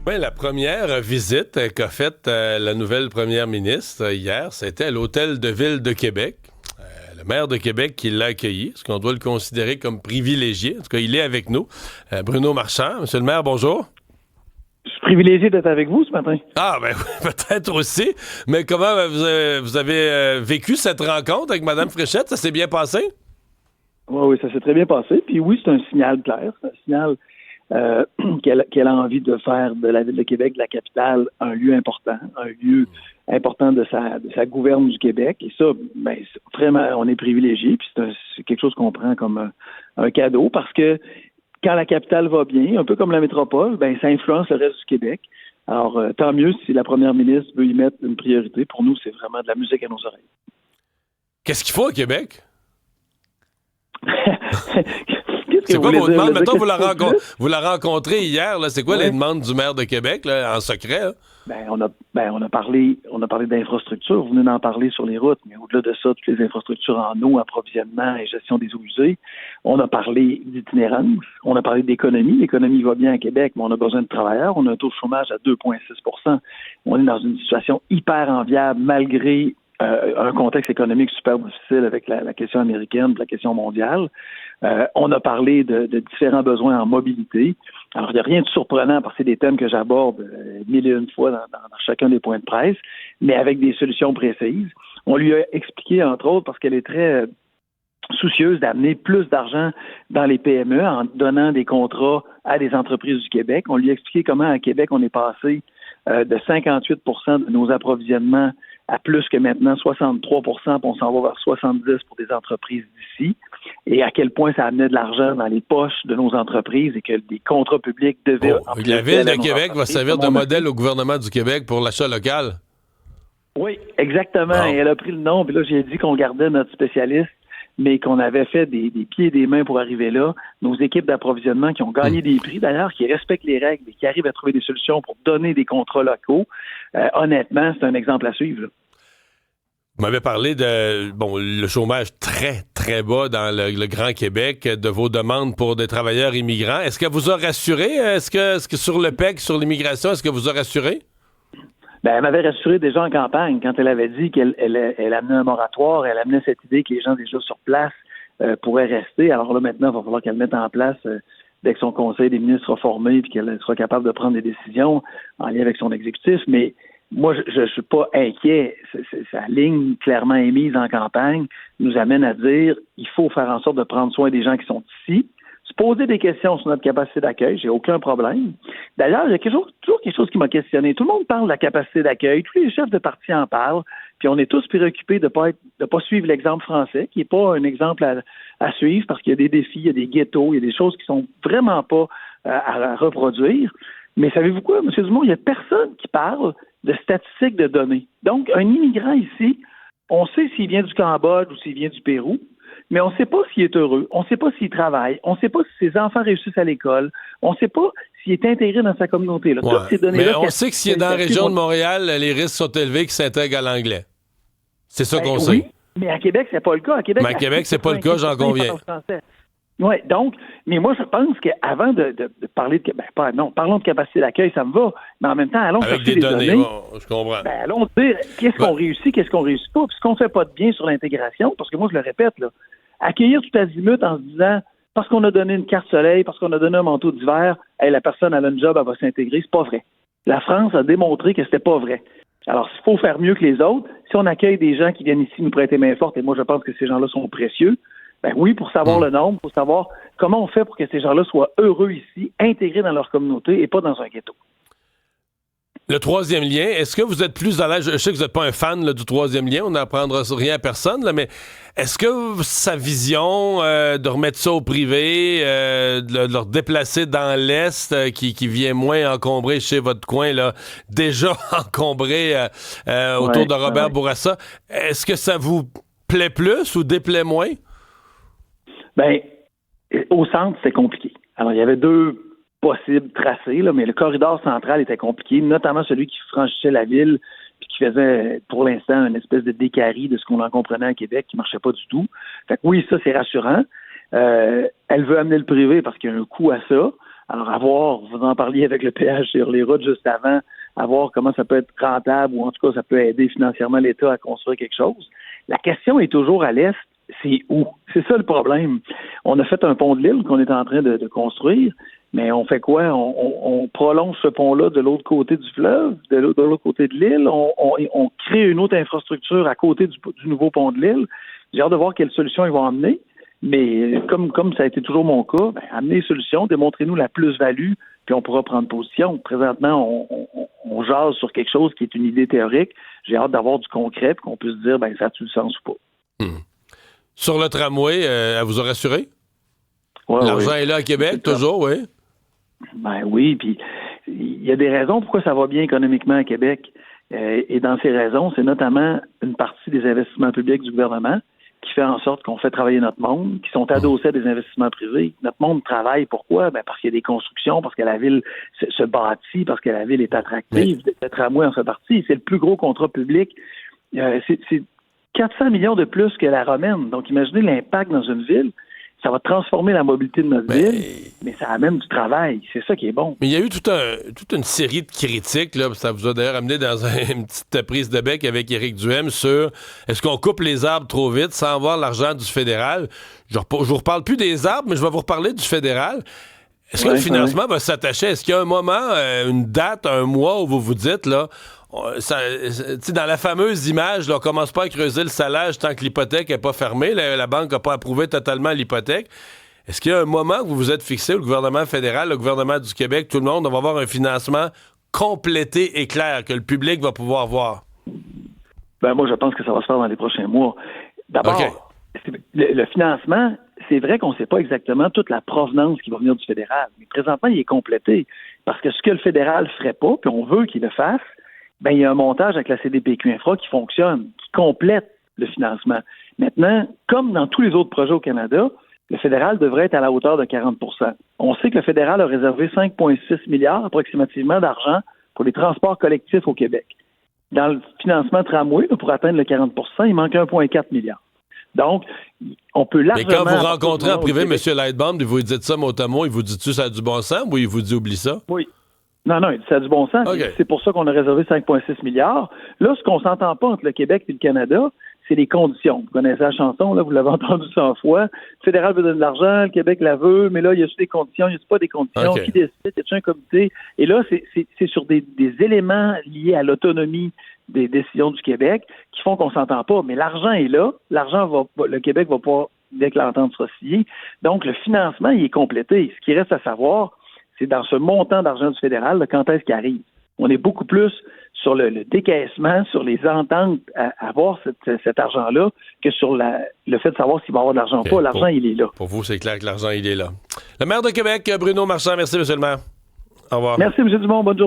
Oui, la première visite qu'a faite la nouvelle première ministre hier, c'était à l'Hôtel de Ville de Québec. Le maire de Québec qui l'a accueilli, est-ce qu'on doit le considérer comme privilégié? En tout cas, il est avec nous. Bruno Marchand. Monsieur le maire, bonjour. Je suis privilégié d'être avec vous ce matin. Ah, ben oui, peut-être aussi. Mais comment vous avez vécu cette rencontre avec Mme Fréchette? Ça s'est bien passé? Oui, ça s'est très bien passé. Puis oui, c'est un signal clair. C'est un signal qu'elle a envie de faire de la Ville de Québec, de la capitale, un lieu important de sa gouverne du Québec. Et ça, ben, vraiment, on est privilégié. Puis c'est quelque chose qu'on prend comme un cadeau parce que quand la capitale va bien, un peu comme la métropole, ben ça influence le reste du Québec. Alors, tant mieux si la première ministre veut y mettre une priorité. Pour nous, c'est vraiment de la musique à nos oreilles. Qu'est-ce qu'il faut au Québec? C'est quoi vos demandes? Mettons, vous la rencontrez hier, là, c'est quoi les demandes du maire de Québec, là, en secret? Là? On a parlé d'infrastructures, vous venez d'en parler sur les routes, mais au-delà de ça, toutes les infrastructures en eau, approvisionnement et gestion des eaux usées. On a parlé d'itinérance, on a parlé d'économie. L'économie va bien à Québec, mais on a besoin de travailleurs. On a un taux de chômage à 2,6 %. On est dans une situation hyper enviable malgré un contexte économique super difficile avec la question américaine, la question mondiale. On a parlé de différents besoins en mobilité. Alors, il n'y a rien de surprenant parce que c'est des thèmes que j'aborde 1001 fois dans chacun des points de presse, mais avec des solutions précises. On lui a expliqué, entre autres, parce qu'elle est très soucieuse d'amener plus d'argent dans les PME en donnant des contrats à des entreprises du Québec. On lui a expliqué comment, à Québec, on est passé de 58 % de nos approvisionnements à plus que maintenant 63 %, puis on s'en va vers 70 % pour des entreprises d'ici, et à quel point ça amenait de l'argent dans les poches de nos entreprises et que des contrats publics devaient... La Ville de Québec va servir de modèle au gouvernement du Québec pour l'achat local. Oui, exactement. Et elle a pris le nom, puis là, j'ai dit qu'on gardait notre spécialiste, mais qu'on avait fait des pieds et des mains pour arriver là. Nos équipes d'approvisionnement qui ont gagné des prix, d'ailleurs, qui respectent les règles et qui arrivent à trouver des solutions pour donner des contrats locaux. Honnêtement, c'est un exemple à suivre, là. Vous m'avez parlé de le chômage très, très bas dans le Grand Québec, de vos demandes pour des travailleurs immigrants. Est-ce qu'elle vous a rassuré? Est-ce que sur le PEC, sur l'immigration, est-ce que vous a rassuré? Elle m'avait rassuré déjà en campagne quand elle avait dit qu'elle amenait un moratoire, elle amenait cette idée que les gens déjà sur place pourraient rester. Alors là, maintenant, il va falloir qu'elle mette en place dès que son conseil des ministres sera formé et qu'elle sera capable de prendre des décisions en lien avec son exécutif. Mais moi, je ne suis pas inquiet. Sa ligne clairement émise en campagne nous amène à dire il faut faire en sorte de prendre soin des gens qui sont ici, se poser des questions sur notre capacité d'accueil, j'ai aucun problème. D'ailleurs, il y a toujours quelque chose qui m'a questionné. Tout le monde parle de la capacité d'accueil, tous les chefs de parti en parlent, puis on est tous préoccupés de pas suivre l'exemple français, qui n'est pas un exemple à suivre, parce qu'il y a des défis, il y a des ghettos, il y a des choses qui sont vraiment pas à reproduire. Mais savez-vous quoi, M. Dumont, il n'y a personne qui parle de statistiques de données. Donc, un immigrant ici, on sait s'il vient du Cambodge ou s'il vient du Pérou, mais on ne sait pas s'il est heureux, on ne sait pas s'il travaille, on ne sait pas si ses enfants réussissent à l'école, on ne sait pas s'il est intégré dans sa communauté. Là. Ouais. Toutes ces données-là, mais on sait que s'il est dans la région de Montréal, les risques sont élevés qu'il s'intègre à l'anglais. C'est ça qu'on sait. Oui, mais à Québec, c'est pas le cas. À Québec, c'est pas le cas, j'en conviens. Oui, donc, mais moi, je pense qu'avant de parler de... parlons de capacité d'accueil, ça me va, mais en même temps, allons avec chercher des données. Bon, je comprends. Allons dire qu'est-ce qu'on réussit, qu'est-ce qu'on réussit pas, puis ce qu'on fait pas de bien sur l'intégration, parce que moi, je le répète, là, accueillir tout azimut en se disant, parce qu'on a donné une carte soleil, parce qu'on a donné un manteau d'hiver, la personne, elle a une job, elle va s'intégrer, c'est pas vrai. La France a démontré que c'était pas vrai. Alors, il faut faire mieux que les autres. Si on accueille des gens qui viennent ici nous prêter main forte, et moi, je pense que ces gens-là sont précieux, oui, pour savoir le nombre, pour savoir comment on fait pour que ces gens-là soient heureux ici, intégrés dans leur communauté et pas dans un ghetto. Le troisième lien, est-ce que vous êtes plus à l'aise? Je sais que vous n'êtes pas un fan là, du troisième lien, on n'apprendra rien à personne, là, mais est-ce que sa vision de remettre ça au privé, de le déplacer dans l'Est, qui vient moins encombré chez votre coin, là, déjà encombré autour de Robert Bourassa, est-ce que ça vous plaît plus ou déplaît moins? Au centre, c'est compliqué. Alors, il y avait deux possibles tracés, là, mais le corridor central était compliqué, notamment celui qui franchissait la ville puis qui faisait, pour l'instant, une espèce de décarie de ce qu'on en comprenait à Québec qui marchait pas du tout. Fait que oui, ça, c'est rassurant. Elle veut amener le privé parce qu'il y a un coût à ça. Alors, à voir, vous en parliez avec le péage sur les routes juste avant, à voir comment ça peut être rentable ou en tout cas, ça peut aider financièrement l'État à construire quelque chose. La question est toujours à l'est, c'est où? C'est ça le problème. On a fait un pont de l'île qu'on est en train de construire, mais on fait quoi? On prolonge ce pont-là de l'autre côté du fleuve, de l'autre côté de l'île. On crée une autre infrastructure à côté du nouveau pont de l'île. J'ai hâte de voir quelles solutions ils vont amener. Mais comme ça a été toujours mon cas, amenez des solutions, démontrez-nous la plus-value, puis on pourra prendre position. Présentement, on jase sur quelque chose qui est une idée théorique. J'ai hâte d'avoir du concret, puis qu'on puisse dire, ça a-tu du sens ou pas. Sur le tramway, elle vous a rassuré? Ouais, l'argent est là à Québec, toujours, oui? Oui, puis il y a des raisons pourquoi ça va bien économiquement à Québec. Et dans ces raisons, c'est notamment une partie des investissements publics du gouvernement qui fait en sorte qu'on fait travailler notre monde, qui sont adossés à des investissements privés. Notre monde travaille, pourquoi? Parce qu'il y a des constructions, parce que la ville se bâtit, parce que la ville est attractive. Le tramway en fait partie. C'est le plus gros contrat public. C'est 400 millions de plus que la Romaine. Donc, imaginez l'impact dans une ville. Ça va transformer la mobilité de notre ville, mais ça amène du travail. C'est ça qui est bon. Mais il y a eu toute une série de critiques, là, ça vous a d'ailleurs amené dans une petite prise de bec avec Éric Duhaime sur est-ce qu'on coupe les arbres trop vite sans avoir l'argent du fédéral? Je vous reparle plus des arbres, mais je vais vous reparler du fédéral. Est-ce que le financement va s'attacher? Est-ce qu'il y a un moment, une date, un mois où vous vous dites, là, dans la fameuse image, là, on commence pas à creuser le salage tant que l'hypothèque n'est pas fermée, la banque n'a pas approuvé totalement l'hypothèque. Est-ce qu'il y a un moment que vous vous êtes fixé, le gouvernement fédéral, le gouvernement du Québec, tout le monde, on va avoir un financement complété et clair que le public va pouvoir voir? Moi, je pense que ça va se faire dans les prochains mois. D'abord, le financement, c'est vrai qu'on ne sait pas exactement toute la provenance qui va venir du fédéral, mais présentement, il est complété. Parce que ce que le fédéral ne ferait pas, puis on veut qu'il le fasse, il y a un montage avec la CDPQ Infra qui fonctionne, qui complète le financement. Maintenant, comme dans tous les autres projets au Canada, le fédéral devrait être à la hauteur de 40 %. On sait que le fédéral a réservé 5,6 milliards approximativement d'argent pour les transports collectifs au Québec. Dans le financement tramway, pour atteindre le 40 % il manque 1,4 milliard. Donc, on peut largement... Mais quand vous rencontrez en privé M. Lightbaum, vous dites ça mot à mot, il vous dit-tu ça a du bon sens ou il vous dit oublie ça? Oui. Non, il dit ça a du bon sens. Okay. C'est pour ça qu'on a réservé 5,6 milliards. Là, ce qu'on s'entend pas entre le Québec et le Canada, c'est les conditions. Vous connaissez la chanson, là, vous l'avez entendu 100 fois. Le fédéral veut donner de l'argent, le Québec la veut, mais là, il y a des conditions, il n'y a pas des conditions. Okay. Qui décide? Y a un comité? Et là, c'est sur des éléments liés à l'autonomie des décisions du Québec qui font qu'on s'entend pas. Mais l'argent est là. Le Québec va pas, dès que l'entente sera signée. Donc, le financement, il est complété. Ce qui reste à savoir, c'est dans ce montant d'argent du fédéral, là, quand est-ce qu'il arrive. On est beaucoup plus sur le décaissement, sur les ententes à avoir cet argent-là que sur le fait de savoir s'il va y avoir de l'argent ou pas. L'argent, il est là. Pour vous, c'est clair que l'argent, il est là. Le maire de Québec, Bruno Marchand, merci, M. le maire. Au revoir. Merci, M. Dumont. Bonne journée.